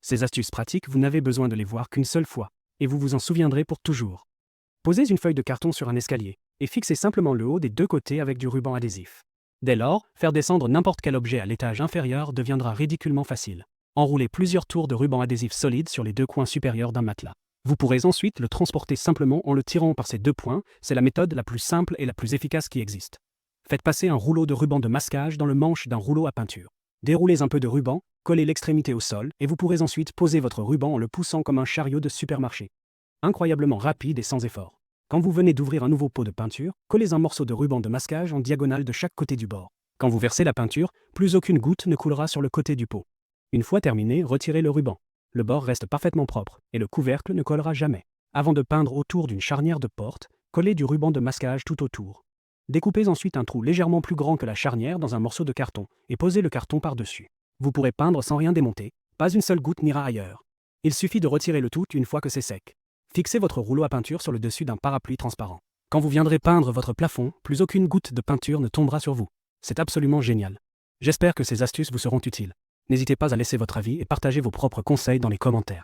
Ces astuces pratiques, vous n'avez besoin de les voir qu'une seule fois, et vous vous en souviendrez pour toujours. Posez une feuille de carton sur un escalier, et fixez simplement le haut des deux côtés avec du ruban adhésif. Dès lors, faire descendre n'importe quel objet à l'étage inférieur deviendra ridiculement facile. Enroulez plusieurs tours de ruban adhésif solide sur les deux coins supérieurs d'un matelas. Vous pourrez ensuite le transporter simplement en le tirant par ces deux points, c'est la méthode la plus simple et la plus efficace qui existe. Faites passer un rouleau de ruban de masquage dans le manche d'un rouleau à peinture. Déroulez un peu de ruban, collez l'extrémité au sol, et vous pourrez ensuite poser votre ruban en le poussant comme un chariot de supermarché. Incroyablement rapide et sans effort. Quand vous venez d'ouvrir un nouveau pot de peinture, collez un morceau de ruban de masquage en diagonale de chaque côté du bord. Quand vous versez la peinture, plus aucune goutte ne coulera sur le côté du pot. Une fois terminé, retirez le ruban. Le bord reste parfaitement propre, et le couvercle ne collera jamais. Avant de peindre autour d'une charnière de porte, collez du ruban de masquage tout autour. Découpez ensuite un trou légèrement plus grand que la charnière dans un morceau de carton, et posez le carton par-dessus. Vous pourrez peindre sans rien démonter, pas une seule goutte n'ira ailleurs. Il suffit de retirer le tout une fois que c'est sec. Fixez votre rouleau à peinture sur le dessus d'un parapluie transparent. Quand vous viendrez peindre votre plafond, plus aucune goutte de peinture ne tombera sur vous. C'est absolument génial. J'espère que ces astuces vous seront utiles. N'hésitez pas à laisser votre avis et partager vos propres conseils dans les commentaires.